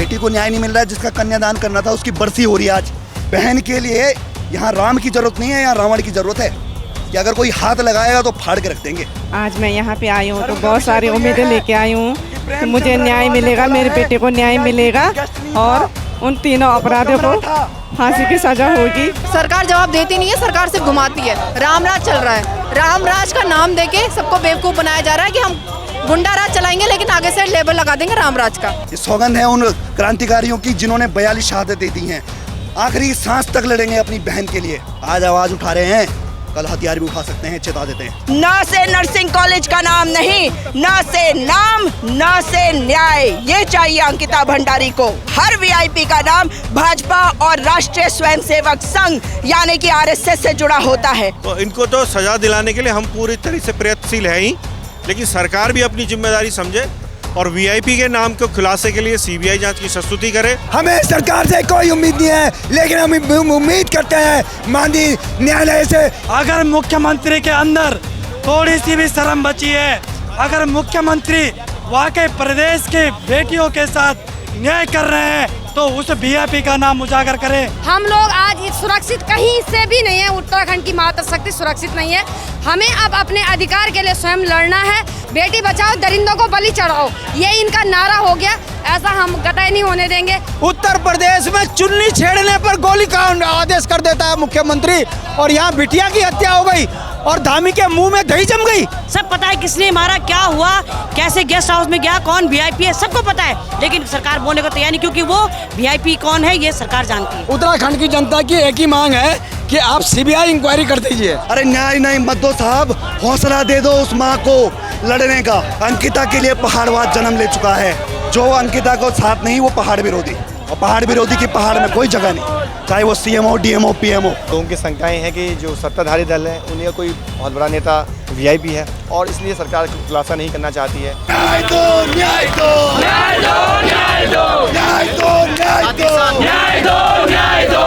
बेटी को न्याय नहीं मिल रहा है, जिसका कन्यादान करना था उसकी बरसी हो रही है आज। बहन के लिए यहाँ राम की जरूरत नहीं है, यहाँ रावण की जरूरत है कि अगर कोई हाथ लगाएगा तो फाड़ के रख देंगे। आज मैं यहाँ पे आई हूँ तो बहुत सारी उम्मीदें लेके आई हूँ कि मुझे न्याय मिलेगा, मेरे बेटे को न्याय मिलेगा और उन तीनों अपराधियों को फांसी की सजा होगी। सरकार जवाब देती नहीं है, सरकार सिर्फ घुमाती है। रामराज चल रहा है, रामराज का नाम देके सबको बेवकूफ बनाया जा रहा है कि हम गुंडा राज चलाएंगे, लेकिन आगे से लेबल लगा देंगे रामराज का। ये सौगंध है उन क्रांतिकारियों की जिन्होंने 42 शहादतें दी हैं, आखिरी सांस तक लड़ेंगे अपनी बहन के लिए। आज आवाज उठा रहे हैं, कल हथियार भी उठा सकते हैं, चेता देते हैं। ना से नर्सिंग कॉलेज का नाम नहीं, ना से नाम, ना से न्याय, ये चाहिए अंकिता भंडारी को। हर वीआईपी का नाम भाजपा और राष्ट्रीय स्वयंसेवक संघ यानी कि आरएसएस से जुड़ा होता है। तो इनको तो सजा दिलाने के लिए हम पूरी तरह से प्रयत्नशील है ही, लेकिन सरकार भी अपनी जिम्मेदारी समझे और वीआईपी के नाम को खुलासे के लिए सीबीआई जांच की संस्तुति करे। हमें सरकार से कोई उम्मीद नहीं है, लेकिन हम उम्मीद करते हैं माननीय न्यायालय से। अगर मुख्यमंत्री के अंदर थोड़ी सी भी शर्म बची है, अगर मुख्यमंत्री वाकई प्रदेश के बेटियों के साथ न्याय कर रहे हैं तो उस वीआईपी का नाम उजागर करें। हम लोग आज सुरक्षित कहीं से भी नहीं है, उत्तराखंड की मातृशक्ति सुरक्षित नहीं है। हमें अब अपने अधिकार के लिए स्वयं लड़ना है। बेटी बचाओ, दरिंदों को बलि चढ़ाओ, ये इनका नारा हो गया, ऐसा हम कतई नहीं होने देंगे। उत्तर प्रदेश में चुन्नी छेड़ने पर गोली का आदेश कर देता है मुख्यमंत्री, और यहाँ बिटिया की हत्या हो गई और धामी के मुंह में दही जम गई। सब पता है किसने मारा, क्या हुआ, कैसे गेस्ट हाउस में गया, कौन वीआईपी है, सबको पता है, लेकिन सरकार बोलने को तैयार नहीं, क्योंकि वो वीआईपी कौन है ये सरकार जानती है। उत्तराखंड की जनता की एक ही मांग है कि आप सीबीआई इंक्वायरी कर दीजिए। अरे न्याय नहीं मत दो साहब, हौसला दे दो उस माँ को लड़ने का। अंकिता के लिए पहाड़वाद जन्म ले चुका है। जो अंकिता को साथ नहीं, वो पहाड़ विरोधी, और पहाड़ विरोधी की पहाड़ में कोई जगह नहीं, चाहे वो सीएम हो, डीएम हो, पीएम हो। लोगों की शंकाएं हैं कि जो सत्ताधारी दल है उन्हें कोई बहुत बड़ा नेता वीआईपी है और इसलिए सरकार खुलासा नहीं करना चाहती है। न्याय दो, न्याय दो, न्याय दो, न्याय दो, न्याय दो, न्याय दो, न्याय दो, न्याय दो।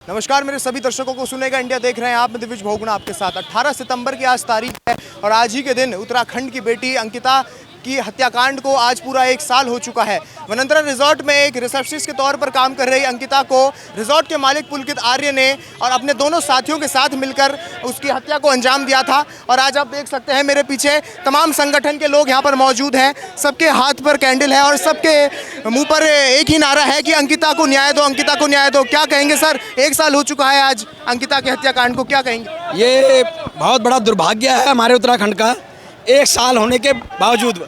नमस्कार मेरे सभी दर्शकों को, सुनेगा इंडिया देख रहे हैं आप। मैं दिविज भोगुना आपके साथ। 18 सितंबर की आज तारीख है और आज ही के दिन उत्तराखंड की बेटी अंकिता की हत्याकांड को आज पूरा 1 साल हो चुका है। वनंतरा रिजॉर्ट में एक रिसेप्शनिस्ट के तौर पर काम कर रही अंकिता को रिजॉर्ट के मालिक पुलकित आर्य ने और अपने दोनों साथियों के साथ मिलकर उसकी हत्या को अंजाम दिया था। और आज आप देख सकते हैं मेरे पीछे तमाम संगठन के लोग यहाँ पर मौजूद हैं, सबके हाथ पर कैंडल है और सबके मुंह पर एक ही नारा है कि अंकिता को न्याय दो, अंकिता को न्याय दो। क्या कहेंगे सर, 1 साल हो चुका है आज अंकिता के हत्याकांड को, क्या कहेंगे? ये बहुत बड़ा दुर्भाग्य है हमारे उत्तराखंड का। 1 साल होने के बावजूद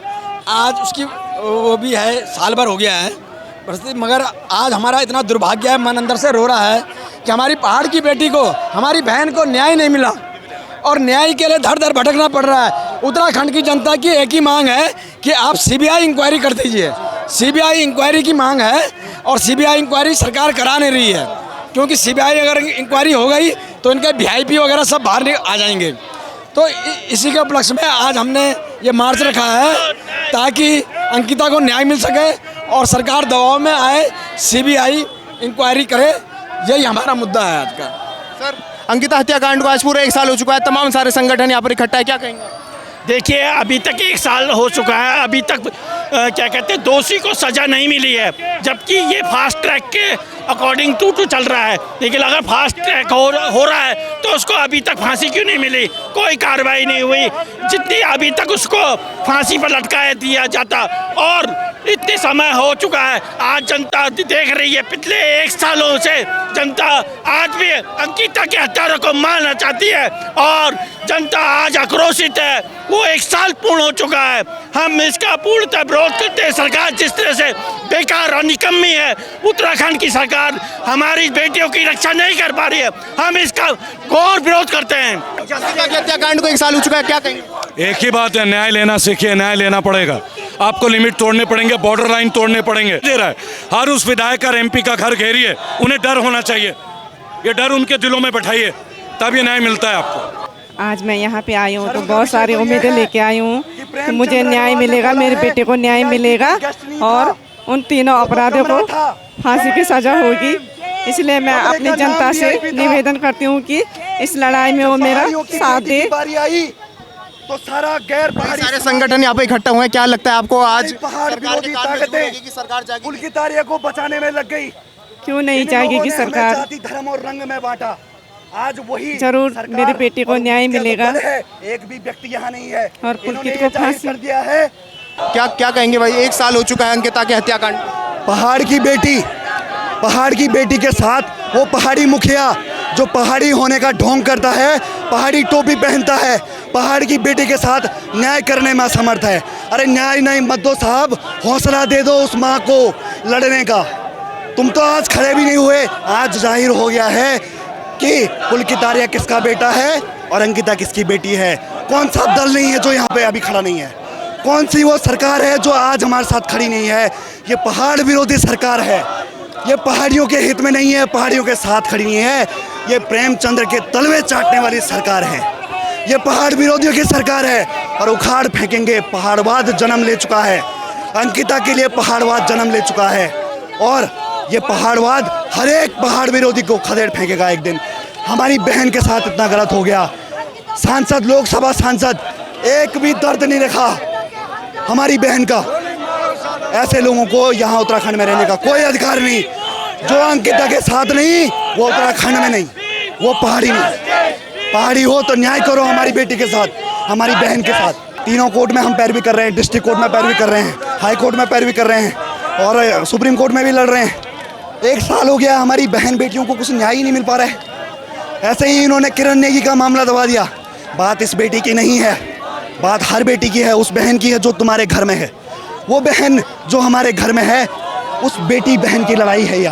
आज उसकी वो भी है, साल भर हो गया है परिस्थिति, मगर आज हमारा इतना दुर्भाग्य है, मन अंदर से रो रहा है कि हमारी पहाड़ की बेटी को, हमारी बहन को न्याय नहीं मिला और न्याय के लिए धर धर भटकना पड़ रहा है। उत्तराखंड की जनता की एक ही मांग है कि आप सीबीआई इंक्वायरी कर दीजिए। सीबीआई इंक्वायरी की मांग है और सीबीआई इंक्वायरी सरकार करा नहीं रही है, क्योंकि सीबीआई अगर इंक्वायरी हो गई तो इनके वीआईपी वगैरह सब बाहर आ जाएंगे। तो इसी के उपलक्ष्य में आज हमने ये मार्च रखा है ताकि अंकिता को न्याय मिल सके और सरकार दबाव में आए, सीबीआई इंक्वायरी करे। यही हमारा मुद्दा है आज का। सर, अंकिता हत्याकांड को आज पूरा 1 साल हो चुका है, तमाम सारे संगठन यहाँ पर इकट्ठा है, क्या कहेंगे? देखिए, अभी तक 1 साल हो चुका है, अभी तक क्या कहते हैं दोषी को सजा नहीं मिली है, जबकि ये फास्ट ट्रैक के अकॉर्डिंग टू चल रहा है। लेकिन अगर फास्ट ट्रैक हो रहा है तो उसको अभी तक फांसी क्यों नहीं मिली? कोई कार्रवाई नहीं हुई। जितनी अभी तक उसको फांसी पर लटकाया दिया जाता, और इतने समय हो चुका है। आज जनता देख रही है, पिछले 1 सालों से जनता आज भी अंकिता के हत्यारों को मारना चाहती है और जनता आज आक्रोशित है। वो 1 साल पूर्ण हो चुका है। हम इसका पूर्णतः विरोध करते हैं। सरकार जिस तरह से बेकार और निकम्मी है, उत्तराखंड की सरकार हमारी बेटियों की रक्षा नहीं कर पा रही है, हम इसका घोर विरोध करते हैं। अंकिता के हत्याकांड को 1 साल हो चुका है, क्या कहेंगे? एक ही बात है, न्याय लेना सीखिए, न्याय लेना पड़ेगा। आपको लिमिट तोड़ने पड़ेंगे, बॉर्डर लाइन तोड़ने पड़ेंगे। दे रहा है हर उस विधायक और एमपी का घर घेरिए, उन्हें डर होना चाहिए, ये डर उनके दिलों में बैठाइए, तब ये न्याय मिलता है आपको। आज मैं यहाँ पे आई हूँ तो बहुत सारी उम्मीदें लेके आई हूँ कि मुझे न्याय मिलेगा, मेरे बेटे को न्याय मिलेगा और उन तीनों अपराधियों को फांसी की सजा होगी। इसलिए मैं अपनी जनता से निवेदन करती हूँ कि इस लड़ाई में वो मेरा साथ दे। बारी आई तो सारा गैर पहाड़ी सारे संगठन यहाँ पे इकट्ठा हुए हैं, क्या लगता है आपको आज पहाड़ सरकार के विरोधी कान में ताकतें सुनेगी कि सरकार जाएगी? कुल की तारिया को बचाने में लग गई। क्यों नहीं चाहेगी कि सरकार जाति धर्म और रंग में बांटा। आज वही जरूर सरकार मेरी बेटी को और न्याय उनके मिलेगा। बल है, एक भी व्यक्ति यहाँ नहीं है और इन्होंने पुलकित ये को जाहिर फांसी कर दिया है। क्या क्या कहेंगे भाई, एक साल हो चुका है अंकिता के हत्याकांड। पहाड़ की बेटी के साथ वो पहाड़ी मुखिया जो पहाड़ी होने का ढोंग करता है, पहाड़ी टोपी पहनता है, पहाड़ की बेटी के साथ न्याय करने में असमर्थ है। अरे न्याय नहीं मत दो साहब, हौसला दे दो उस माँ को लड़ने का। तुम तो आज खड़े भी नहीं हुए, आज जाहिर हो गया है कि पुलकित आर्या किसका बेटा है और अंकिता किसकी बेटी है। कौन सा दल नहीं है जो यहाँ पे अभी खड़ा नहीं है? कौन सी वो सरकार है जो आज हमारे साथ खड़ी नहीं है? ये पहाड़ विरोधी सरकार है, ये पहाड़ियों के हित में नहीं है, पहाड़ियों के साथ खड़ी नहीं है। ये प्रेमचंद्र के तलवे चाटने वाली सरकार है, ये पहाड़ विरोधियों की सरकार है और उखाड़ फेंकेंगे। पहाड़वाद जन्म ले चुका है, अंकिता के लिए पहाड़वाद जन्म ले चुका है और ये पहाड़वाद हर एक पहाड़ विरोधी को खदेड़ फेंकेगा एक दिन। हमारी बहन के साथ इतना गलत हो गया, सांसद, लोकसभा सांसद, एक भी दर्द नहीं रखा हमारी बहन का। ऐसे लोगों को यहाँ उत्तराखंड में रहने का कोई अधिकार नहीं। जो अंकिता के साथ नहीं वो उत्तराखंड में नहीं, वो पहाड़ी नहीं। पहाड़ी हो तो न्याय करो हमारी बेटी के साथ, हमारी बहन के साथ। तीनों कोर्ट में हम पैरवी कर रहे हैं, डिस्ट्रिक्ट कोर्ट में पैरवी कर रहे हैं, हाई कोर्ट में पैरवी कर रहे हैं और सुप्रीम कोर्ट में भी लड़ रहे हैं। एक साल हो गया, हमारी बहन बेटियों को कुछ न्याय ही नहीं मिल पा रहा है। ऐसे ही इन्होंने किरण नेगी का मामला दबा दिया। बात इस बेटी की नहीं है, बात हर बेटी की है, उस बहन की है जो तुम्हारे घर में है। वो बहन जो हमारे घर में है, उस बेटी बहन की लड़ाई है ये।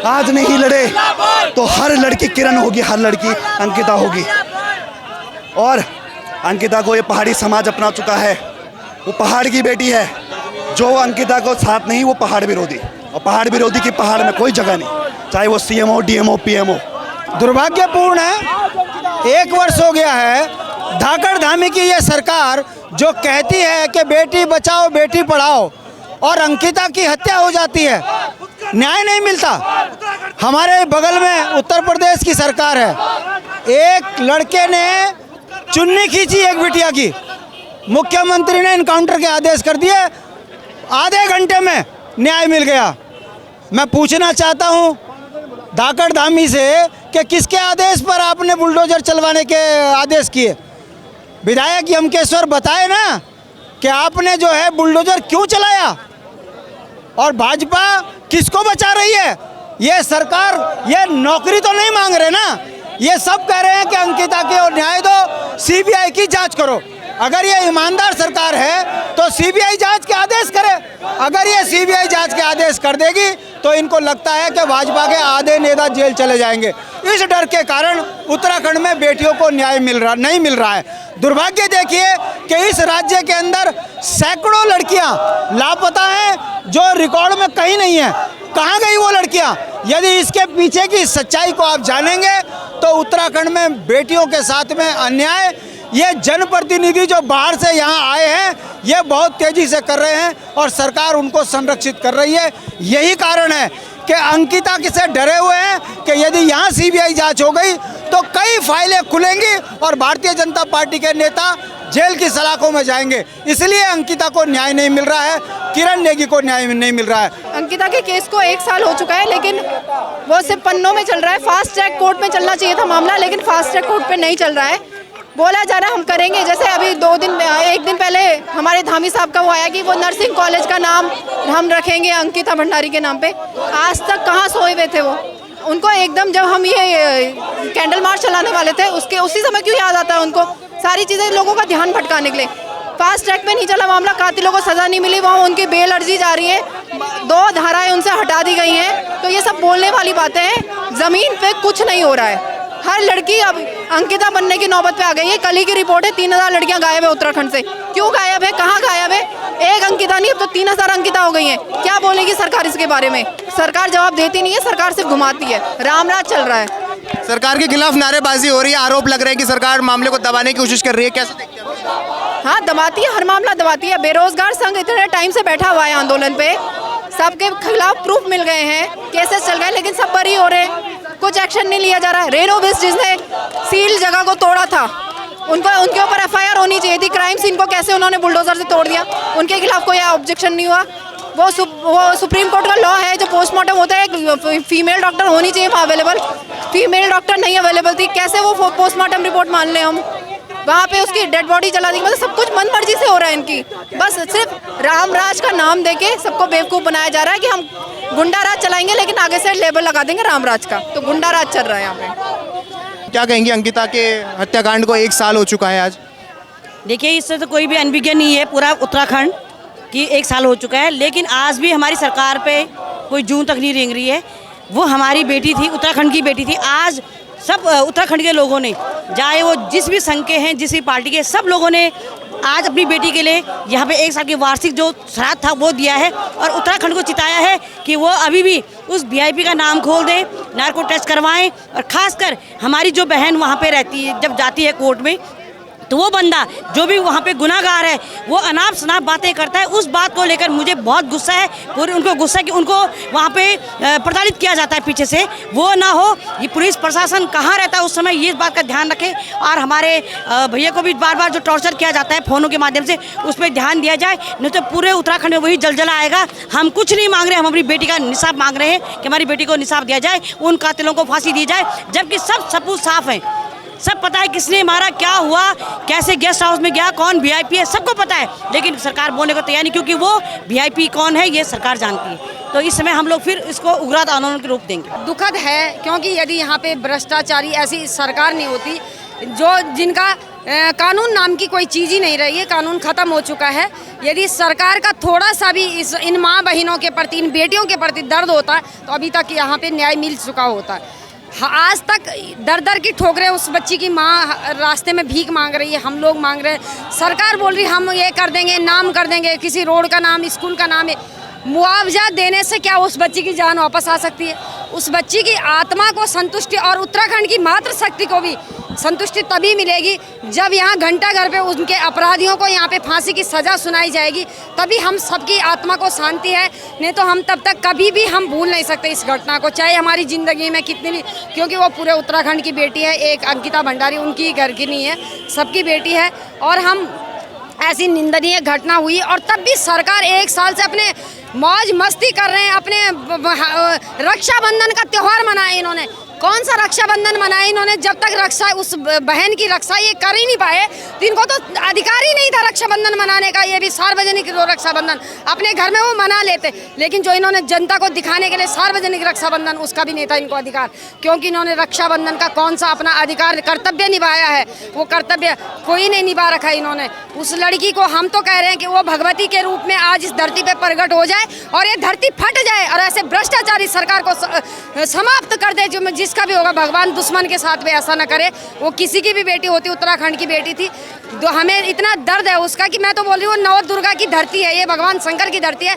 आज नहीं लड़े तो हर लड़की किरण होगी, हर लड़की अंकिता होगी। और अंकिता को ये पहाड़ी समाज अपना चुका है। वो पहाड़ की बेटी है, जो अंकिता को साथ नहीं वो पहाड़ विरोधी, और पहाड़ विरोधी की पहाड़ में कोई जगह नहीं, चाहे वो CM हो, DM हो, PM हो। दुर्भाग्यपूर्ण है, 1 वर्ष हो गया है धाकड़ धामी की ये सरकार जो कहती है कि बेटी बचाओ बेटी पढ़ाओ और अंकिता की हत्या हो जाती है, न्याय नहीं मिलता। हमारे बगल में उत्तर प्रदेश की सरकार है, एक लड़के ने चुन्नी खींची एक बिटिया की, मुख्यमंत्री ने इनकाउंटर के आदेश कर दिए, आधे घंटे में न्याय मिल गया। मैं पूछना चाहता हूं धाकड़ धामी से कि किसके आदेश पर आपने बुलडोजर चलवाने के आदेश किए? विधायक यमकेश्वर बताए ना कि आपने जो है बुलडोजर क्यों चलाया और भाजपा किसको बचा रही है? ये सरकार ये नौकरी तो नहीं मांग रहे ना, ये सब कह रहे हैं कि अंकिता की और न्याय दो, CBI की जांच करो। अगर ये ईमानदार सरकार है तो CBI जांच के आदेश करे। अगर ये CBI जांच के आदेश कर देगी तो इनको लगता है कि भाजपा के आधे नेता जेल चले जाएंगे। इस डर के कारण उत्तराखंड में बेटियों को न्याय नहीं मिल रहा है। दुर्भाग्य देखिए कि इस राज्य के अंदर सैकड़ों लड़कियां लापता हैं जो रिकॉर्ड में कहीं नहीं है। कहाँ गई वो लड़कियां? यदि इसके पीछे की सच्चाई को आप जानेंगे तो उत्तराखंड में बेटियों के साथ में अन्याय ये जनप्रतिनिधि जो बाहर से यहाँ आए हैं ये बहुत तेजी से कर रहे हैं और सरकार उनको संरक्षित कर रही है। यही कारण है कि अंकिता से डरे हुए हैं कि यदि यहाँ CBI जांच हो गई तो कई फाइलें खुलेंगी और भारतीय जनता पार्टी के नेता जेल की सलाखों में जाएंगे। इसलिए अंकिता को न्याय नहीं मिल रहा है, किरण नेगी को न्याय नहीं मिल रहा है। अंकिता के केस को 1 साल हो चुका है लेकिन वो सिर्फ पन्नों में चल रहा है। फास्ट ट्रैक कोर्ट में चलना चाहिए था मामला, लेकिन फास्ट ट्रैक कोर्ट पे नहीं चल रहा है। बोला जा रहा है हम करेंगे, जैसे अभी 1 दिन पहले हमारे धामी साहब का वो आया कि वो नर्सिंग कॉलेज का नाम हम रखेंगे अंकिता भंडारी के नाम पे। आज तक कहाँ सोए हुए थे वो? उनको एकदम जब हम ये कैंडल मार्च चलाने वाले थे उसी समय क्यों याद आता है उनको? सारी चीज़ें लोगों का ध्यान भटकाने के लिए। फास्ट ट्रैक पे नहीं चला मामला, कातिलों को सज़ा नहीं मिली, वहाँ उनकी बेल अर्जी जा रही है, 2 धाराएं उनसे हटा दी गई हैं। तो ये सब बोलने वाली बातें हैं, ज़मीन पे कुछ नहीं हो रहा है। हर लड़की अब अंकिता बनने की नौबत पे आ गई है। कल ही की रिपोर्ट है 3000 लड़कियां गायब है उत्तराखंड से। क्यों गायब है, कहाँ गायब है? एक अंकिता नहीं, अब तो 3000 अंकिता हो गई हैं। क्या बोलेगी सरकार इसके बारे में? सरकार जवाब देती नहीं है, सरकार सिर्फ घुमाती है। रामराज चल रहा है। सरकार के खिलाफ नारेबाजी हो रही है, आरोप लग रहे हैं कि सरकार मामले को दबाने की कोशिश कर रही है, कैसे देखते हैं? हाँ, दबाती है, हर मामला दबाती है। बेरोजगार संघ इतने टाइम से बैठा हुआ है आंदोलन पे, सबके खिलाफ प्रूफ मिल गए हैं, केसेस चल गए, लेकिन सब बरी हो रहे हैं, कुछ एक्शन नहीं लिया जा रहा है। रेनो बेस जिसने सील जगह को तोड़ा था, उनके ऊपर एफआईआर होनी चाहिए थी। क्राइम सीन को कैसे उन्होंने बुलडोजर से तोड़ दिया, उनके खिलाफ कोई ऑब्जेक्शन नहीं हुआ। वो सुप्रीम कोर्ट का लॉ है, जो पोस्टमार्टम होता है फीमेल डॉक्टर होनी चाहिए वहाँ अवेलेबल, फीमेल डॉक्टर नहीं अवेलेबल थी, कैसे वो पोस्टमार्टम रिपोर्ट मान लें हम? वहाँ पे उसकी डेड बॉडी जला दी, मतलब सब कुछ मन मर्जी से हो रहा है इनकी। बस सिर्फ रामराज का नाम देके सबको बेवकूफ़ बनाया जा रहा है कि हम गुंडा राज चलाएंगे, लेकिन आगे से लेबल लगा देंगे रामराज का, तो गुंडा राज चल रहा है यहाँ पे। क्या कहेंगे, अंकिता के हत्याकांड को 1 साल हो चुका है आज? देखिए, इससे तो कोई भी अनभिज्ञ नहीं है, पूरा उत्तराखंड की 1 साल हो चुका है, लेकिन आज भी हमारी सरकार पे कोई जूं तक नहीं रेंग रही है। वो हमारी बेटी थी, उत्तराखंड की बेटी थी। आज सब उत्तराखंड के लोगों ने, चाहे वो जिस भी संघ के हैं, जिस भी पार्टी के, सब लोगों ने आज अपनी बेटी के लिए यहाँ पे 1 साल की वार्षिक जो श्राद्ध था वो दिया है, और उत्तराखंड को चिताया है कि वो अभी भी उस वीआईपी का नाम खोल दें, नार्को टेस्ट करवाएं, और ख़ासकर हमारी जो बहन वहाँ पे रहती है, जब जाती है कोर्ट में, तो वो बंदा जो भी वहाँ पे गुनाहगार है, वो अनाप शनाप बातें करता है। उस बात को लेकर मुझे बहुत गुस्सा है, पूरे उनको गुस्सा है कि उनको वहाँ पे प्रताड़ित किया जाता है पीछे से। वो ना हो, ये पुलिस प्रशासन कहाँ रहता है उस समय, ये इस बात का ध्यान रखे, और हमारे भैया को भी बार बार जो टॉर्चर किया जाता है फ़ोनों के माध्यम से, उस पर ध्यान दिया जाए, नहीं तो पूरे उत्तराखंड में वही जलजला आएगा। हम कुछ नहीं मांग रहे, हम अपनी बेटी का निसाब मांग रहे हैं कि हमारी बेटी को निसाब दिया जाए, उन कातिलों को फांसी दी जाए, जबकि सब सबूत साफ हैं, सब पता है किसने मारा, क्या हुआ, कैसे गेस्ट हाउस में गया, कौन वीआईपी है, सबको पता है, लेकिन सरकार बोलने को तैयार नहीं, क्योंकि वो वीआईपी कौन है ये सरकार जानती है। तो इस समय हम लोग फिर इसको उग्र आंदोलन के रूप देंगे। दुखद है, क्योंकि यदि यहाँ पे भ्रष्टाचारी ऐसी सरकार नहीं होती, जिनका कानून नाम की कोई चीज़ ही नहीं रही है, कानून ख़त्म हो चुका है। यदि सरकार का थोड़ा सा भी इन माँ बहनों के प्रति, इन बेटियों के प्रति दर्द होता तो अभी तक यहाँ पे न्याय मिल चुका होता। आज तक दर दर की ठोकरें, उस बच्ची की माँ रास्ते में भीख मांग रही है, हम लोग मांग रहे हैं, सरकार बोल रही हम ये कर देंगे, नाम कर देंगे, किसी रोड का नाम, स्कूल का नाम है। मुआवजा देने से क्या उस बच्ची की जान वापस आ सकती है? उस बच्ची की आत्मा को संतुष्टि, और उत्तराखंड की मातृशक्ति को भी संतुष्टि तभी मिलेगी जब यहाँ घंटा घर पे उनके अपराधियों को यहाँ पे फांसी की सज़ा सुनाई जाएगी, तभी हम सबकी आत्मा को शांति है। नहीं तो हम तब तक कभी भी हम भूल नहीं सकते इस घटना को, चाहे हमारी ज़िंदगी में कितनी भी, क्योंकि वो पूरे उत्तराखंड की बेटी है। एक अंकिता भंडारी उनकी घर की नहीं है, सबकी बेटी है। और हम ऐसी निंदनीय घटना हुई, और तब भी सरकार 1 साल से अपने मौज मस्ती कर रहे हैं। अपने रक्षाबंधन का त्यौहार मनाया इन्होंने, कौन सा रक्षाबंधन मनाया इन्होंने? जब तक रक्षा, उस बहन की रक्षा ये कर ही नहीं पाए, तो इनको तो अधिकार ही नहीं था रक्षाबंधन मनाने का। ये भी सार्वजनिक रक्षाबंधन अपने घर में वो मना लेते, लेकिन जो इन्होंने जनता को दिखाने के लिए सार्वजनिक रक्षाबंधन, उसका भी नहीं था इनको अधिकार, क्योंकि इन्होंने रक्षाबंधन का कौन सा अपना अधिकार, कर्तव्य निभाया है? वो कर्तव्य कोई नहीं निभा रखा इन्होंने। उस लड़की को हम तो कह रहे हैं कि वो भगवती के रूप में आज इस धरती पे प्रकट हो जाए, और ये धरती फट जाए, और ऐसे भ्रष्टाचारी सरकार को समाप्त कर दे। जो जिसका भी होगा, भगवान दुश्मन के साथ भी ऐसा ना करे। वो किसी की भी बेटी होती, उत्तराखंड की बेटी थी, तो हमें इतना दर्द है उसका कि मैं तो बोल रही हूँ, नव दुर्गा की धरती है ये, भगवान शंकर की धरती है।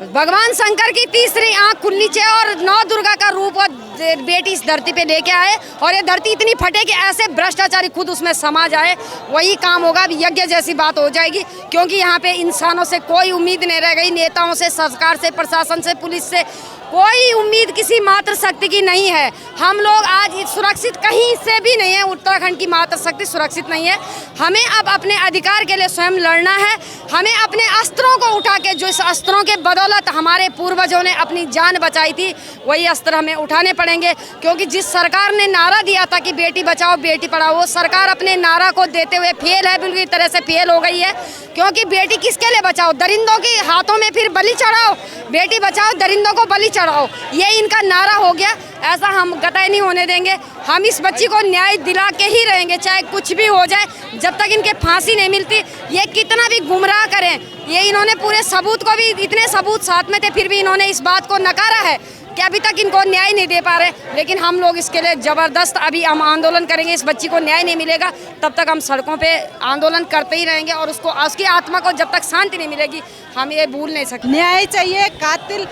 भगवान शंकर की तीसरी आंख खुलनी चाहिए, और नव दुर्गा का रूप बेटी इस धरती पे लेके आए, और ये धरती इतनी फटे कि ऐसे भ्रष्टाचारी खुद उसमें समा जाए, वही काम होगा। अब यज्ञ जैसी बात हो जाएगी, क्योंकि यहाँ पे इंसानों से कोई उम्मीद नहीं रह गई, नेताओं से, सरकार से, प्रशासन से, पुलिस से कोई उम्मीद किसी मातृशक्ति की नहीं है। हम लोग आज सुरक्षित कहीं से भी नहीं है, उत्तराखंड की मातृशक्ति सुरक्षित नहीं है। हमें अब अपने अधिकार के लिए स्वयं लड़ना है। हमें अपने अस्त्रों को उठा के, जो इस अस्त्रों के बदौलत हमारे पूर्वजों ने अपनी जान बचाई थी, वही अस्त्र हमें उठाने पड़ेंगे। क्योंकि जिस सरकार ने नारा दिया था कि बेटी बचाओ बेटी पढ़ाओ, वो सरकार अपने नारा को देते हुए फेल है, बिल्कुल तरह से फेल हो गई है। क्योंकि बेटी किसके लिए बचाओ? दरिंदों के हाथों में फिर बलि चढ़ाओ, बेटी बचाओ दरिंदों को बलि चढ़ाओ, ये इनका नारा हो गया। ऐसा हम कतई नहीं होने देंगे। हम इस बच्ची को न्याय दिला के ही रहेंगे, चाहे कुछ भी हो जाए, जब तक इनके फांसी नहीं मिलती। ये कितना भी गुमराह करें, ये इन्होंने पूरे सबूत को भी, इतने सबूत साथ में थे, फिर भी इन्होंने इस बात को नकारा है कि अभी तक इनको न्याय नहीं दे पा रहे। लेकिन हम लोग इसके लिए ज़बरदस्त अभी हम आंदोलन करेंगे। इस बच्ची को न्याय नहीं मिलेगा तब तक हम सड़कों पे आंदोलन करते ही रहेंगे, और उसकी आत्मा को जब तक शांति नहीं मिलेगी हम ये भूल नहीं सकते। न्याय चाहिए, कातिल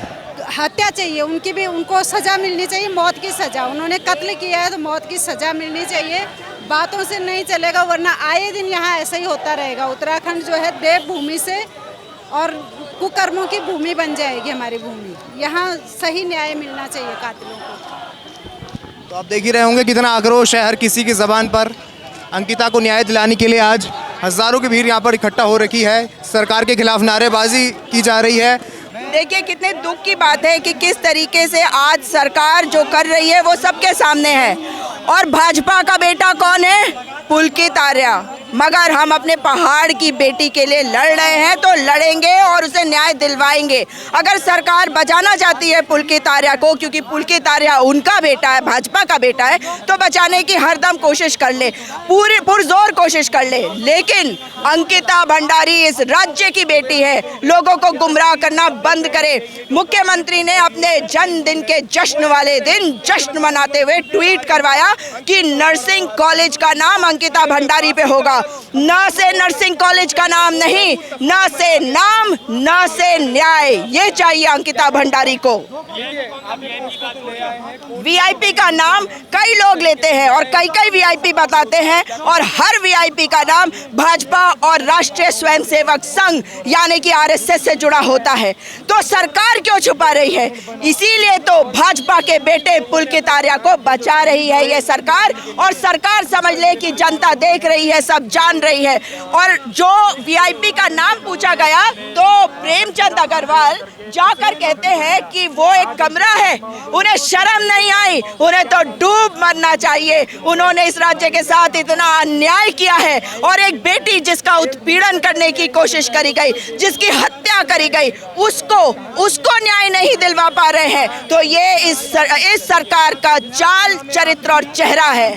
हत्या चाहिए, उनकी भी, उनको सज़ा मिलनी चाहिए, मौत की सज़ा। उन्होंने कत्ल किया है तो मौत की सज़ा मिलनी चाहिए। बातों से नहीं चलेगा, वरना आए दिन यहाँ ऐसा ही होता रहेगा। उत्तराखंड जो है देवभूमि से और कुकर्मों की भूमि बन जाएगी हमारी भूमि। यहाँ सही न्याय मिलना चाहिए कातिलों को। तो आप देख ही रहे होंगे कितना आक्रोश है हर किसी की ज़बान पर। अंकिता को न्याय दिलाने के लिए आज हज़ारों की भीड़ यहाँ पर इकट्ठा हो रखी है। सरकार के खिलाफ नारेबाजी की जा रही है। देखिए कितने दुख की बात है कि किस तरीके से आज सरकार जो कर रही है वो सबके सामने है। और भाजपा का बेटा कौन है? पुलकित आर्या। मगर हम अपने पहाड़ की बेटी के लिए लड़ रहे हैं तो लड़ेंगे और उसे न्याय दिलवाएंगे। अगर सरकार बचाना चाहती है पुलकित आर्या को, क्योंकि पुलकित आर्या उनका बेटा है, भाजपा का बेटा है, तो बचाने की हरदम कोशिश कर ले, पूरी पुरजोर कोशिश कर ले। लेकिन अंकिता भंडारी इस राज्य की बेटी है, लोगों को गुमराह करना बंद करे। मुख्यमंत्री ने अपने जन्मदिन के जश्न वाले दिन जश्न मनाते हुए ट्वीट करवाया कि नर्सिंग कॉलेज का नाम अंकिता भंडारी पे होगा। न से नर्सिंग कॉलेज का नाम नहीं, न से नाम, न से न्याय, ये चाहिए अंकिता भंडारी को। वीआईपी का नाम कई लोग लेते हैं और कई कई वीआईपी बताते हैं और हर वीआईपी का नाम भाजपा और राष्ट्रीय स्वयंसेवक संघ यानी कि आरएसएस से जुड़ा होता है। तो सरकार क्यों छुपा रही है? इसीलिए तो भाजपा के बेटे पुलकित आर्या को बचा रही है ये सरकार। और सरकार समझ ले कि जनता देख रही है, सब जान रही है। और जो वीआईपी का नाम पूछा गया तो प्रेमचंद अग्रवाल जाकर कहते हैं कि वो एक कमरा है। उन्हें शर्म नहीं आई, उन्हें तो डूब मरना चाहिए। उन्होंने इस राज्य के साथ इतना अन्याय किया है और एक बेटी जिसका उत्पीड़न करने की कोशिश करी गई, जिसकी हत्या करी गई, उसको न्याय नहीं दिलवा पा रहे हैं। तो ये इस सरकार का चाल, चरित्र और चेहरा है।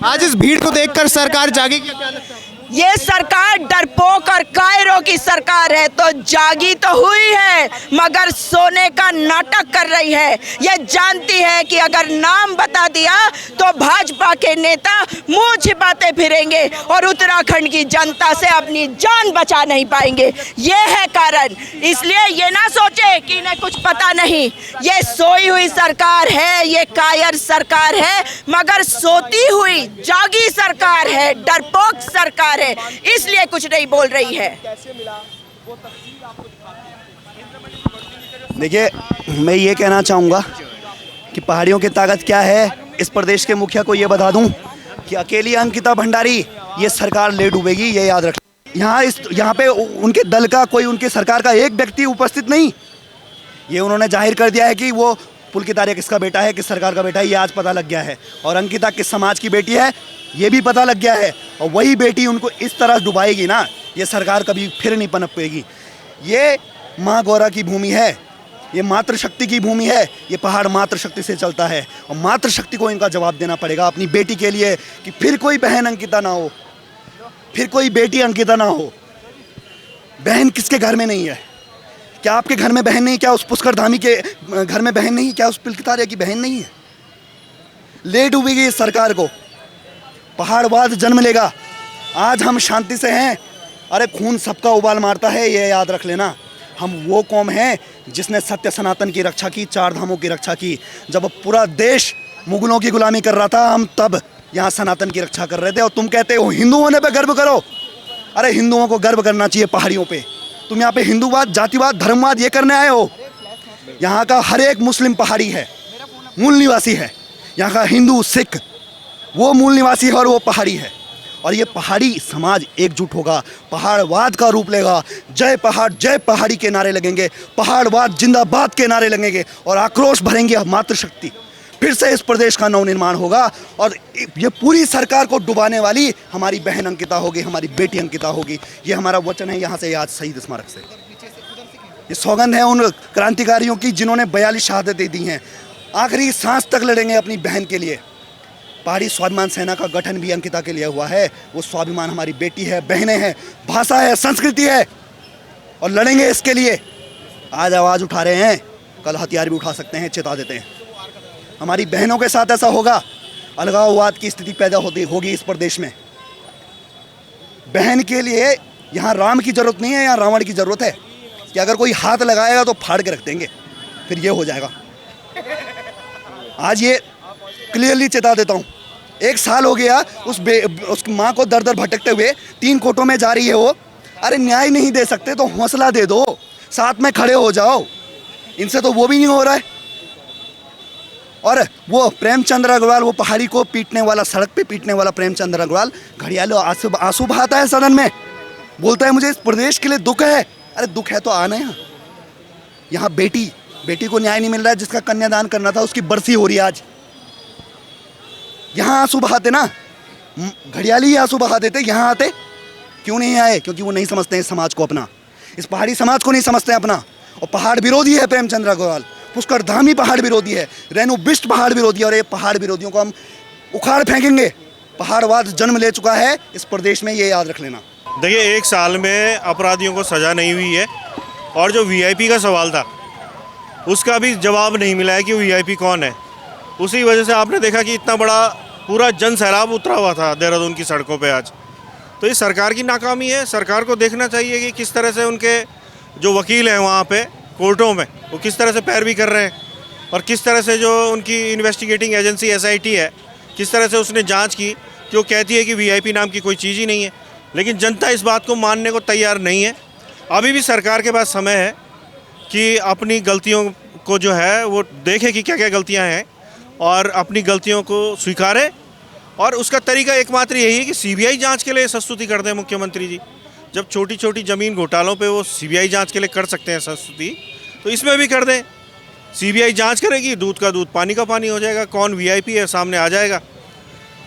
आज इस भीड़ को देखकर सरकार जागेगी क्या? ये सरकार डरपोक और कायरों की सरकार है। तो जागी तो हुई है मगर सोने का नाटक कर रही है। ये जानती है कि अगर नाम बता दिया तो भाजपा के नेता मुंह छिपाते फिरेंगे और उत्तराखंड की जनता से अपनी जान बचा नहीं पाएंगे। ये है कारण। इसलिए ये ना सोचे कि इन्हें कुछ पता नहीं। ये सोई हुई सरकार है, ये कायर सरकार है, मगर सोती हुई जागी सरकार है, डरपोक सरकार है, इसलिए कुछ नहीं बोल रही है। देखिए, मैं ये कहना चाहूँगा कि पहाड़ियों की ताकत क्या है, इस प्रदेश के मुखिया को ये बता दूं कि अकेली अंकिता भंडारी ये सरकार ले डूबेगी, ये याद रखें। यहाँ पे उनके दल का कोई, उनकी सरकार का एक व्यक्ति उपस्थित नहीं। ये उन्होंने जाहिर कर दिया है कि वो पुलकित आर्या किसका बेटा है, किस सरकार का बेटा है, ये आज पता लग गया है। और अंकिता किस समाज की बेटी है ये भी पता लग गया है। और वही बेटी उनको इस तरह डुबाएगी ना, ये सरकार कभी फिर नहीं पनप पाएगी। ये माँ गौरा की भूमि है, ये मातृशक्ति की भूमि है। ये पहाड़ मातृशक्ति से चलता है और मातृशक्ति को इनका जवाब देना पड़ेगा अपनी बेटी के लिए कि फिर कोई बहन अंकिता ना हो, फिर कोई बेटी अंकिता ना हो। बहन किसके घर में नहीं है? क्या आपके घर में बहन नहीं? क्या उस पुष्कर धामी के घर में बहन नहीं? क्या उस पुलकित आर्या की बहन नहीं है? ले डूबेगी इस सरकार को, पहाड़वाद जन्म लेगा। आज हम शांति से हैं, अरे खून सबका उबाल मारता है, ये याद रख लेना। हम वो कौम हैं जिसने सत्य सनातन की रक्षा की, चार धामों की रक्षा की। जब पूरा देश मुगलों की गुलामी कर रहा था, हम तब यहाँ सनातन की रक्षा कर रहे थे। और तुम कहते हो हिंदू होने पे गर्व करो। अरे हिंदुओं को गर्व करना चाहिए पहाड़ियों पे। तुम यहाँ पे हिंदूवाद, जातिवाद, धर्मवाद ये करने आए हो? यहाँ का हर एक मुस्लिम पहाड़ी है, मूल निवासी है। यहाँ का हिंदू, सिख वो मूल निवासी है और वो पहाड़ी है। और ये पहाड़ी समाज एकजुट होगा, पहाड़वाद का रूप लेगा। जय पहाड़, जय पहाड़ी के नारे लगेंगे, पहाड़वाद जिंदाबाद के नारे लगेंगे और आक्रोश भरेंगे मातृशक्ति। फिर से इस प्रदेश का नवनिर्माण होगा और ये पूरी सरकार को डुबाने वाली हमारी बहन अंकिता होगी, हमारी बेटी अंकिता होगी। ये हमारा वचन है यहाँ से, आज शहीद स्मारक से। ये सौगंध है उन क्रांतिकारियों की जिन्होंने 42 शहादतें दी हैं। आखिरी सांस तक लड़ेंगे अपनी बहन के लिए। पहाड़ी स्वाभिमान सेना का गठन भी अंकिता के लिए हुआ है। वो स्वाभिमान हमारी बेटी है, बहनें हैं, भाषा है, संस्कृति है और लड़ेंगे इसके लिए। आज आवाज़ उठा रहे हैं, कल हथियार भी उठा सकते हैं, चेता देते हैं। हमारी बहनों के साथ ऐसा होगा, अलगाववाद की स्थिति पैदा होगी इस प्रदेश में। बहन के लिए यहाँ राम की जरूरत नहीं है, यहाँ रावण की जरूरत है कि अगर कोई हाथ लगाएगा तो फाड़ के रख देंगे, फिर ये हो जाएगा। आज ये क्लियरली चेता देता हूँ। 1 साल हो गया उस माँ को दर दर भटकते हुए, 3 कोर्टों में जा रही है वो। अरे न्याय नहीं दे सकते तो हौसला दे दो, साथ में खड़े हो जाओ। इनसे तो वो भी नहीं हो रहा है। और वो प्रेमचंद्र अग्रवाल, वो पहाड़ी को पीटने वाला, सड़क पे पीटने वाला प्रेमचंद्र अग्रवाल घड़ियालों आंसू बहाता है सदन में, बोलता है मुझे इस प्रदेश के लिए दुख है। अरे दुख है तो आना यहाँ बेटी को न्याय नहीं मिल रहा है, जिसका कन्यादान करना था उसकी बरसी हो रही है आज। यहाँ आंसू बहाते ना, घड़ियाली ही आंसू बहा देते, यहाँ आते क्यों नहीं आए? क्योंकि वो नहीं समझते हैं इस समाज को अपना, इस पहाड़ी समाज को नहीं समझते हैं अपना। और पहाड़ विरोधी है प्रेमचंद्र अग्रवाल, पुष्कर धामी पहाड़ विरोधी है, रेणु बिष्ट पहाड़ विरोधी है। और ये पहाड़ विरोधियों को हम उखाड़ फेंकेंगे। पहाड़वाद जन्म ले चुका है इस प्रदेश में, ये याद रख लेना। देखिए, 1 साल में अपराधियों को सज़ा नहीं हुई है, और जो वीआईपी का सवाल था उसका भी जवाब नहीं मिला है कि वीआईपी कौन है। उसी वजह से आपने देखा कि इतना बड़ा पूरा जन सैलाब उतरा हुआ था देहरादून की सड़कों पे आज। तो ये सरकार की नाकामी है। सरकार को देखना चाहिए कि किस तरह से उनके जो वकील हैं वहाँ पे कोर्टों में, वो किस तरह से पैरवी कर रहे हैं, और किस तरह से जो उनकी इन्वेस्टिगेटिंग एजेंसी SIT है, किस तरह से उसने जांच की कि वो कहती है कि वीआईपी नाम की कोई चीज़ ही नहीं है। लेकिन जनता इस बात को मानने को तैयार नहीं है। अभी भी सरकार के पास समय है कि अपनी गलतियों को जो है वो देखे कि क्या क्या गलतियां हैं, और अपनी गलतियों को स्वीकारे। और उसका तरीका एकमात्र यही है कि CBI जांच के लिए संस्तुति कर दें मुख्यमंत्री जी। जब छोटी छोटी ज़मीन घोटालों पे वो CBI जांच के लिए कर सकते हैं संस्तुति, तो इसमें भी कर दें। CBI जांच करेगी, दूध का दूध पानी का पानी हो जाएगा, कौन VIP है सामने आ जाएगा।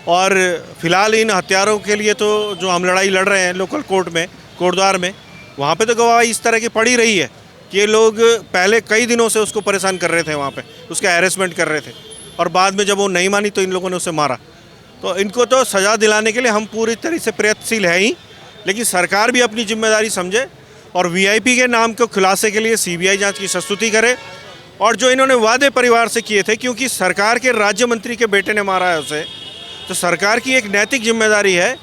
और फिलहाल इन हत्यारों के लिए तो जो हम लड़ाई लड़ रहे हैं लोकल कोर्ट में, कोटद्वार में, वहाँ पे तो गवाही इस तरह की पड़ी रही है कि ये लोग पहले कई दिनों से उसको परेशान कर रहे थे, वहाँ पे उसका हैरेसमेंट कर रहे थे, और बाद में जब वो नहीं मानी तो इन लोगों ने उसे मारा। तो इनको तो सज़ा दिलाने के लिए हम पूरी तरह से प्रयत्नशील हैं ही, लेकिन सरकार भी अपनी जिम्मेदारी समझे और वीआईपी के नाम को खुलासे के लिए सीबीआई जांच की संस्तुति करे। और जो इन्होंने वादे परिवार से किए थे, क्योंकि सरकार के राज्य मंत्री के बेटे ने मारा है उसे, तो सरकार की एक नैतिक जिम्मेदारी है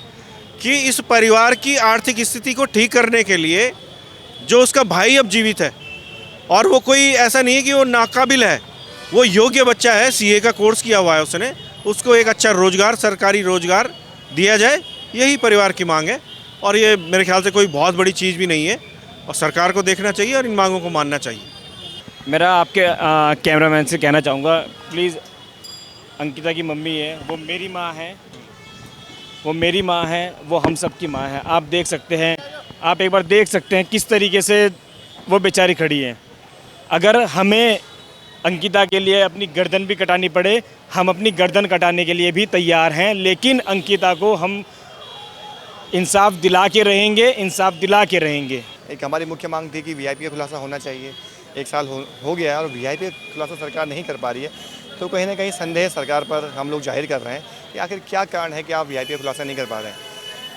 कि इस परिवार की आर्थिक स्थिति को ठीक करने के लिए, जो उसका भाई अब जीवित है और वो कोई ऐसा नहीं है कि वो नाकाबिल है, वो योग्य बच्चा है, सीए का कोर्स किया हुआ है उसने, उसको एक अच्छा रोजगार, सरकारी रोजगार दिया जाए, यही परिवार की मांग है। और ये मेरे ख्याल से कोई बहुत बड़ी चीज़ भी नहीं है और सरकार को देखना चाहिए और इन मांगों को मानना चाहिए। मेरा आपके कैमरामैन से कहना चाहूँगा, प्लीज़ अंकिता की मम्मी है, वो मेरी माँ है, वो मेरी माँ है, वो हम सब की माँ है। आप देख सकते हैं, आप एक बार देख सकते हैं किस तरीके से वो बेचारी खड़ी है। अगर हमें अंकिता के लिए अपनी गर्दन भी कटानी पड़े, हम अपनी गर्दन कटाने के लिए भी तैयार हैं, लेकिन अंकिता को हम इंसाफ दिला के रहेंगे, इंसाफ दिला के रहेंगे। एक हमारी मुख्य मांग थी कि वीआईपी का खुलासा होना चाहिए। एक साल हो गया है और वीआईपी का खुलासा सरकार नहीं कर पा रही है, तो कहीं ना कहीं संदेह सरकार पर हम लोग जाहिर कर रहे हैं कि आखिर क्या कारण है कि आप वीआईपी का खुलासा नहीं कर पा रहे हैं।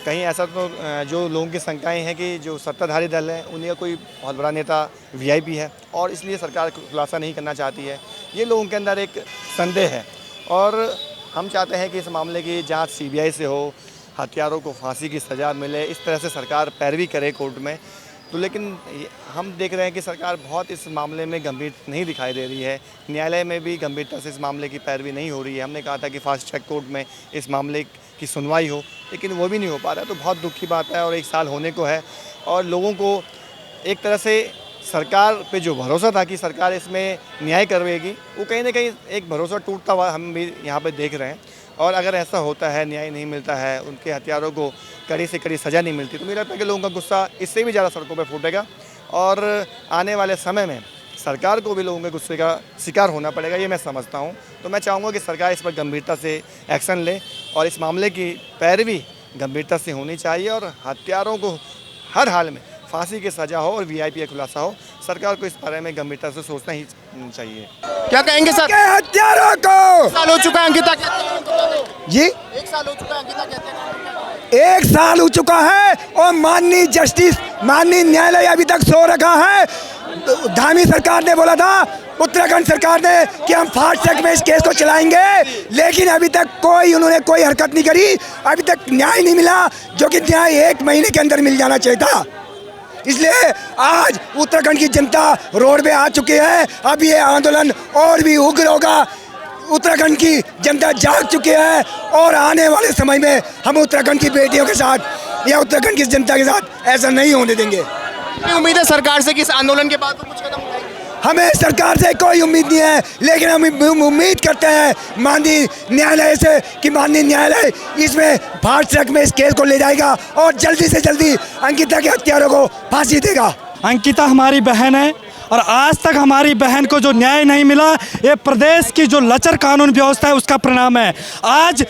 कहीं ऐसा तो जो लोगों की शंकाएं हैं कि जो सत्ताधारी दल है उन्हीं का कोई बहुत बड़ा नेता वीआईपी है और इसलिए सरकार खुलासा नहीं करना चाहती है, ये लोगों के अंदर एक संदेह है। और हम चाहते हैं कि इस मामले की जांच सीबीआई से हो, हत्यारों को फांसी की सज़ा मिले, इस तरह से सरकार पैरवी करे कोर्ट में। तो लेकिन हम देख रहे हैं कि सरकार बहुत इस मामले में गंभीर नहीं दिखाई दे रही है, न्यायालय में भी गंभीरता से इस मामले की पैरवी नहीं हो रही है। हमने कहा था कि फास्ट ट्रैक कोर्ट में इस मामले की सुनवाई हो, लेकिन वो भी नहीं हो पा रहा है। तो बहुत दुख की बात है और एक साल होने को है और लोगों को एक तरह से सरकार पे जो भरोसा था कि सरकार इसमें न्याय करवेगी, वो कहीं ना कहीं एक भरोसा टूटता हुआ हम भी यहाँ पे देख रहे हैं। और अगर ऐसा होता है, न्याय नहीं मिलता है, उनके हत्यारों को कड़ी से कड़ी सज़ा नहीं मिलती, तो मेरा लगता है कि लोगों का गुस्सा इससे भी ज़्यादा सड़कों पर फूटेगा और आने वाले समय में सरकार को भी लोगों के गुस्से का शिकार होना पड़ेगा, ये मैं समझता हूँ। तो मैं चाहूँगा कि सरकार इस पर गंभीरता से एक्शन ले और इस मामले की पैरवी गंभीरता से होनी चाहिए और हत्यारों को हर हाल में फांसी की सज़ा हो और वीआईपी का खुलासा हो। सरकार को इस बारे में गंभीरता से सोचना ही चाहिए। क्या कहेंगे सर? हत्यारों को साल हो चुका है अंकिता जी, 1 साल हो चुका है अंकिता कहते हैं। 1 साल हो चुका है और माननीय जस्टिस, माननीय न्यायालय अभी तक सो रखा है। धामी सरकार ने बोला था, उत्तराखंड सरकार ने, कि हम फास्ट ट्रैक में इस केस को चलाएंगे, लेकिन अभी तक उन्होंने कोई हरकत नहीं करी। अभी तक न्याय नहीं मिला, जो कि न्याय 1 महीने के अंदर मिल जाना चाहिए था। इसलिए आज उत्तराखंड की जनता रोड पे आ चुकी है। अब ये आंदोलन और भी उग्र होगा। उत्तराखंड की जनता जाग चुकी है और आने वाले समय में हम उत्तराखंड की बेटियों के साथ या उत्तराखंड की जनता के साथ ऐसा नहीं होने देंगे। कितनी उम्मीद है सरकार से कि इस आंदोलन के बाद वो कुछ कदम उठाएगी? हमें सरकार से कोई उम्मीद नहीं है, लेकिन हम उम्मीद करते हैं माननीय न्यायालय से कि माननीय न्यायालय इसमें फास्ट ट्रैक में इस केस को ले जाएगा और जल्दी से जल्दी अंकिता के हत्यारों को फांसी देगा। अंकिता हमारी बहन है और आज तक हमारी बहन को जो न्याय नहीं मिला, ये प्रदेश की जो लचर कानून व्यवस्था है उसका परिणाम है। आज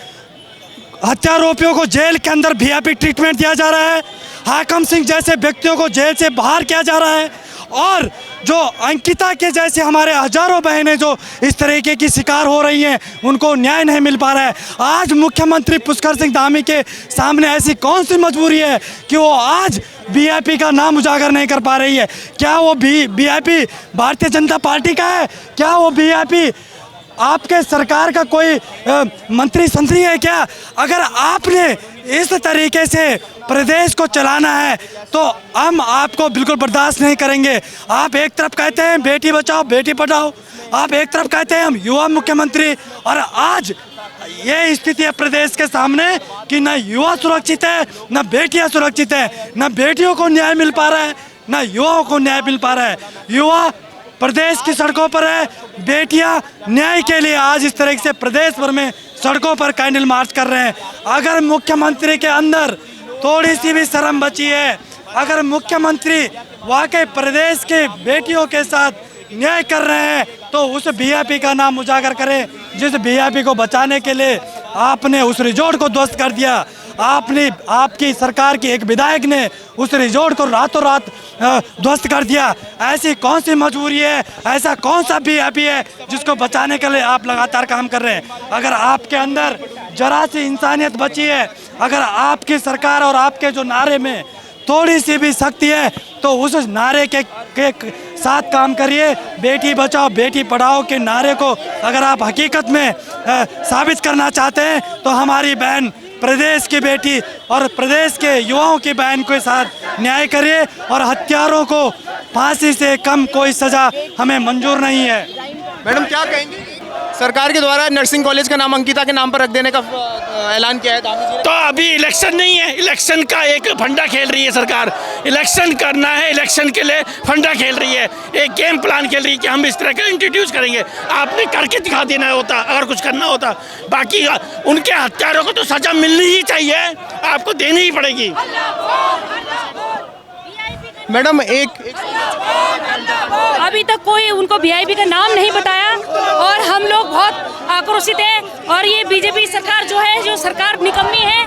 हत्यारोपियों को जेल के अंदर वीआईपी ट्रीटमेंट दिया जा रहा है, हाकम सिंह जैसे व्यक्तियों को जेल से बाहर किया जा रहा है और जो अंकिता के जैसे हमारे हजारों बहनें जो इस तरीके की शिकार हो रही हैं उनको न्याय नहीं मिल पा रहा है। आज मुख्यमंत्री पुष्कर सिंह धामी के सामने ऐसी कौन सी मजबूरी है कि वो आज वीआईपी का नाम उजागर नहीं कर पा रही है? क्या वो वीआईपी भारतीय जनता पार्टी का है? क्या वो वीआईपी आपके सरकार का कोई मंत्री संतरी है क्या? अगर आपने इस तरीके से प्रदेश को चलाना है तो हम आपको बिल्कुल बर्दाश्त नहीं करेंगे। आप एक तरफ कहते हैं बेटी बचाओ बेटी पढ़ाओ, आप एक तरफ कहते हैं हम युवा मुख्यमंत्री, और आज ये स्थिति है प्रदेश के सामने कि न युवा सुरक्षित है, न बेटियां सुरक्षित है, न बेटियों को न्याय मिल पा रहा है, न युवाओं को न्याय मिल पा रहा है। युवा प्रदेश की सड़कों पर है, बेटियां न्याय के लिए आज इस तरह से प्रदेश भर में सड़कों पर कैंडल मार्च कर रहे हैं। अगर मुख्यमंत्री के अंदर थोड़ी सी भी शर्म बची है, अगर मुख्यमंत्री वाकई प्रदेश के बेटियों के साथ न्याय कर रहे हैं तो उस वीआईपी का नाम उजागर करें जिस वीआईपी को बचाने के लिए आपने उस रिजॉर्ट को ध्वस्त कर दिया। आपकी सरकार की एक विधायक ने उस रिजॉर्ट को रातों रात ध्वस्त कर दिया। ऐसी कौन सी मजबूरी है, ऐसा कौन सा वीआईपी है जिसको बचाने के लिए आप लगातार काम कर रहे हैं? अगर आपके अंदर जरा सी इंसानियत बची है, अगर आपकी सरकार और आपके जो नारे में थोड़ी सी भी शक्ति है तो उस नारे के साथ काम करिए। बेटी बचाओ बेटी पढ़ाओ के नारे को अगर आप हकीकत में साबित करना चाहते हैं तो हमारी बहन प्रदेश की बेटी और प्रदेश के युवाओं की बहन के साथ न्याय करिए और हत्यारों को फांसी से कम कोई सजा हमें मंजूर नहीं है। मैडम क्या कहेंगे? सरकार के द्वारा नर्सिंग कॉलेज का नाम अंकिता के नाम पर रख देने का ऐलान किया है धामी जी ने। तो अभी इलेक्शन नहीं है, इलेक्शन का एक फंडा खेल रही है सरकार। इलेक्शन करना है, इलेक्शन के लिए फंडा खेल रही है, एक गेम प्लान खेल रही है कि हम इस तरह का इंट्रोड्यूस करेंगे। आपने करके दिखा देना होता अगर कुछ करना होता। बाकी उनके हत्यारों को तो सजा मिलनी ही चाहिए, आपको देनी ही पड़ेगी। मैडम अभी तक कोई उनको वीआईपी का नाम नहीं बताया और हम लोग बहुत आक्रोशित हैं और ये बीजेपी सरकार जो है, जो सरकार निकम्मी है,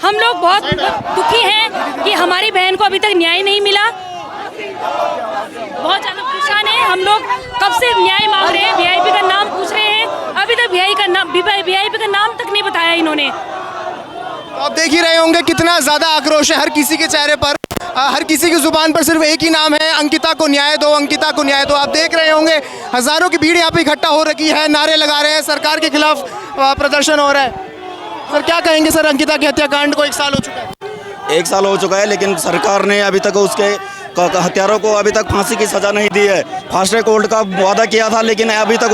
हम लोग बहुत दुखी हैं कि हमारी बहन को अभी तक न्याय नहीं मिला। बहुत ज़्यादा परेशान है हम लोग, कब से न्याय मांग रहे हैं, वीआईपी का नाम पूछ रहे हैं, अभी तक वीआईपी का नाम तक नहीं बताया इन्होंने। तो आप देख ही रहे होंगे कितना ज़्यादा आक्रोश है हर किसी के चेहरे पर, हर किसी की जुबान पर सिर्फ एक ही नाम है, अंकिता को न्याय दो, अंकिता को न्याय दो। आप देख रहे होंगे हजारों की भीड़ यहाँ पे इकट्ठा हो रखी है, नारे लगा रहे हैं, सरकार के खिलाफ प्रदर्शन हो रहा है। सर क्या कहेंगे सर, अंकिता के हत्याकांड को 1 साल हो चुका है? 1 साल हो चुका है लेकिन सरकार ने अभी तक उसके हत्यारों को अभी तक फांसी की सजा नहीं दी है। फास्ट ट्रैक कोर्ट का वादा किया था लेकिन अभी तक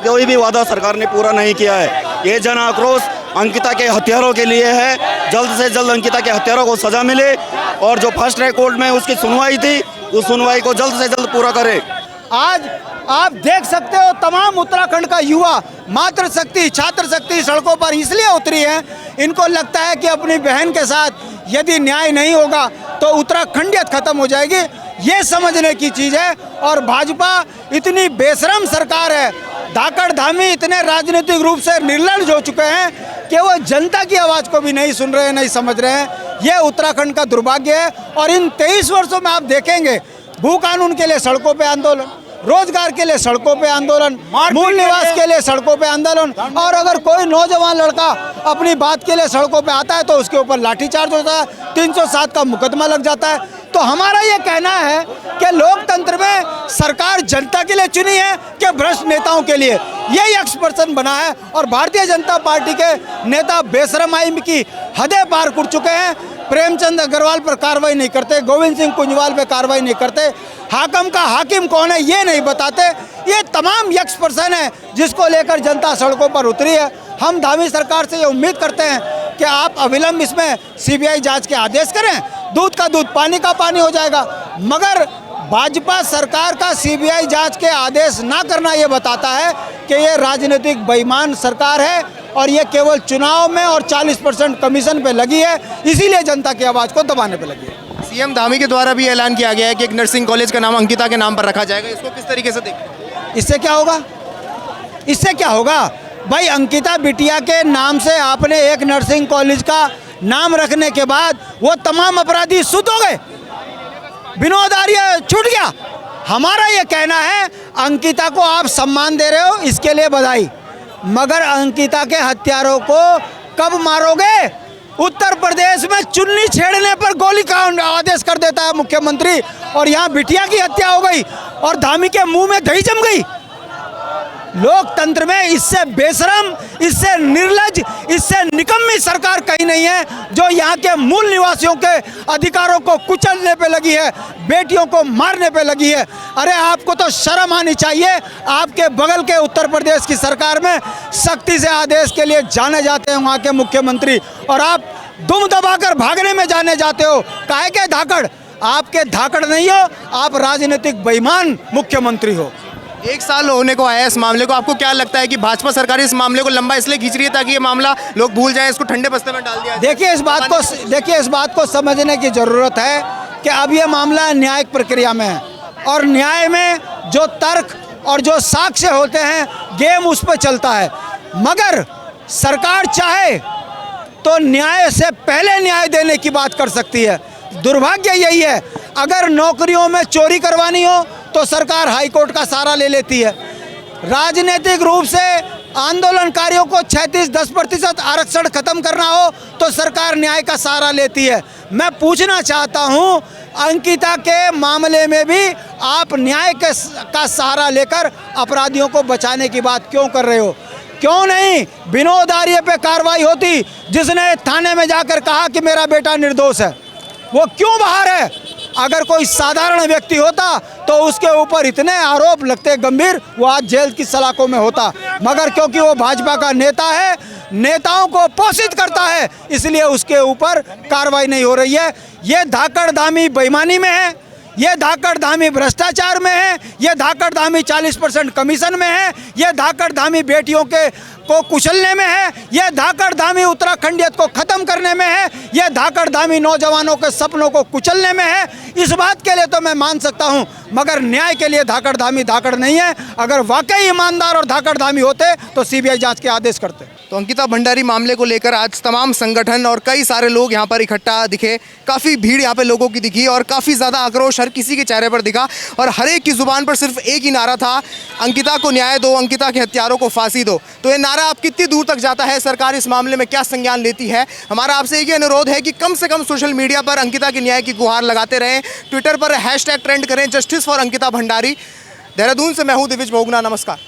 कोई भी वादा सरकार ने पूरा नहीं किया है। ये जन आक्रोश अंकिता के हत्यारों के लिए है। जल्द से जल्द अंकिता के हत्यारों को सजा मिले और जो फास्ट ट्रैक कोर्ट में उसकी सुनवाई थी उस सुनवाई को जल्द से जल्द पूरा करे। आज आप देख सकते हो तमाम उत्तराखंड का युवा मातृ शक्ति छात्र शक्ति सड़कों पर इसलिए उतरी है, इनको लगता है कि अपनी बहन के साथ यदि न्याय नहीं होगा तो उत्तराखंडियत खत्म हो जाएगी। ये समझने की चीज़ है और भाजपा इतनी बेशरम सरकार है, धाकड़ धामी इतने राजनीतिक रूप से निर्लज हो चुके हैं कि वो जनता की आवाज़ को भी नहीं सुन रहे हैं, नहीं समझ रहे हैं। ये उत्तराखंड का दुर्भाग्य है और इन 23 वर्षों में आप देखेंगे भू कानून के लिए सड़कों पे आंदोलन, रोजगार के लिए सड़कों पे आंदोलन, मूल निवास के लिए सड़कों पे आंदोलन, और अगर कोई नौजवान लड़का अपनी बात के लिए सड़कों पे आता है तो उसके ऊपर लाठीचार्ज होता है, 307 का मुकदमा लग जाता है। तो हमारा ये कहना है कि लोकतंत्र में सरकार जनता के लिए चुनी है कि भ्रष्ट नेताओं के लिए, यही एक्सप्रेशन बना है। और भारतीय जनता पार्टी के नेता बेशरमाई की हदें पार कर चुके हैं। प्रेमचंद अग्रवाल पर कार्रवाई नहीं करते, गोविंद सिंह कुंजवाल पर कार्रवाई नहीं करते, हाकिम का हाकिम कौन है ये नहीं बताते। ये तमाम एक्सप्रेशन है जिसको लेकर जनता सड़कों पर उतरी है। हम धामी सरकार से ये उम्मीद करते हैं कि आप अविलंब इसमें सीबीआई जांच के आदेश करें, दूध का दूध पानी का पानी हो जाएगा। मगर भाजपा सरकार का सीबीआई जांच के आदेश ना करना ये बताता है कि ये राजनीतिक बेईमान सरकार है और ये केवल चुनाव में और 40% कमीशन पे लगी है, इसीलिए जनता की आवाज़ को दबाने पे लगी है। सीएम धामी के द्वारा भी ऐलान किया गया है कि एक नर्सिंग कॉलेज का नाम अंकिता के नाम पर रखा जाएगा, इसको किस तरीके से देखते हैं? इससे क्या होगा? इससे क्या होगा भाई? अंकिता बिटिया के नाम से आपने एक नर्सिंग कॉलेज का नाम रखने के बाद वो तमाम अपराधी शुद्ध हो गए, विनोद आर्य छूट गया। हमारा ये कहना है अंकिता को आप सम्मान दे रहे हो, इसके लिए बधाई, मगर अंकिता के हत्यारों को कब मारोगे? उत्तर प्रदेश में चुन्नी छेड़ने पर गोली का आदेश कर देता है मुख्यमंत्री और यहाँ बिटिया की हत्या हो गई और धामी के मुंह में दही जम गई। लोकतंत्र में इससे बेशरम, इससे निर्लज, इससे निकम्मी सरकार कहीं नहीं है जो यहाँ के मूल निवासियों के अधिकारों को कुचलने पे लगी है, बेटियों को मारने पे लगी है। अरे आपको तो शर्म आनी चाहिए। आपके बगल के उत्तर प्रदेश की सरकार में सख्ती से आदेश के लिए जाने जाते हैं वहाँ के मुख्यमंत्री और आप दुम दबाकर भागने में जाने जाते हो। काहे के धाकड़? आपके धाकड़ नहीं हो, आप राजनीतिक बेईमान मुख्यमंत्री हो। एक साल होने को आया इस मामले को, आपको क्या लगता है कि भाजपा सरकार इस मामले को लंबा इसलिए खींच रही है ताकि ये मामला लोग भूल जाएं, इसको ठंडे बस्ते में डाल दिया? देखिए इस बात को समझने की ज़रूरत है कि अब ये मामला न्यायिक प्रक्रिया में है और न्याय में जो तर्क और जो साक्ष्य होते हैं गेम उस पर चलता है। मगर सरकार चाहे तो न्याय से पहले न्याय देने की बात कर सकती है। दुर्भाग्य यही है, अगर नौकरियों में चोरी करवानी हो तो सरकार हाईकोर्ट का सहारा ले लेती है। राजनीतिक रूप से आंदोलनकारियों को 36-10% आरक्षण खत्म करना हो तो सरकार न्याय का सहारा लेती है। मैं पूछना चाहता हूं, अंकिता के मामले में भी आप न्याय का सहारा लेकर अपराधियों को बचाने की बात क्यों कर रहे हो? क्यों नहीं विनोद आर्य पे कार्रवाई होती, जिसने थाने में जाकर कहा कि मेरा बेटा निर्दोष है? वो क्यों बाहर है? अगर कोई साधारण व्यक्ति होता तो उसके ऊपर इतने आरोप लगते गंभीर, वो आज जेल की सलाखों में होता। मगर क्योंकि वो भाजपा का नेता है, नेताओं को पोषित करता है, इसलिए उसके ऊपर कार्रवाई नहीं हो रही है। ये धाकड़धामी बेईमानी में है, ये धाकड़धामी भ्रष्टाचार में है, ये धाकड़धामी 40% कमीशन में है, ये धाकड़धामी बेटियों को कुचलने में है, ये धाकड़धामी उत्तराखंडियत को खत्म करने में है, ये धाकड़धामी नौजवानों के सपनों को कुचलने में है। इस बात के लिए तो मैं मान सकता हूं, मगर न्याय के लिए धाकड़धामी धाकड़ नहीं है। अगर वाकई ईमानदार और धाकड़धामी होते तो सीबीआई जांच के आदेश करते। तो अंकिता भंडारी मामले को लेकर आज तमाम संगठन और कई सारे लोग यहाँ पर इकट्ठा दिखे, काफ़ी भीड़ यहाँ पे लोगों की दिखी और काफ़ी ज़्यादा आक्रोश हर किसी के चेहरे पर दिखा और हर एक की ज़ुबान पर सिर्फ एक ही नारा था, अंकिता को न्याय दो, अंकिता के हत्यारों को फांसी दो। तो ये नारा आप कितनी दूर तक जाता है, सरकार इस मामले में क्या संज्ञान लेती है? हमारा आपसे एक ही अनुरोध है कि कम से कम सोशल मीडिया पर अंकिता के न्याय की गुहार लगाते रहें, ट्विटर पर हैशटैग ट्रेंड करें जस्टिस फॉर अंकिता भंडारी। देहरादून से मैं हूँ दिविज भोगना, नमस्कार।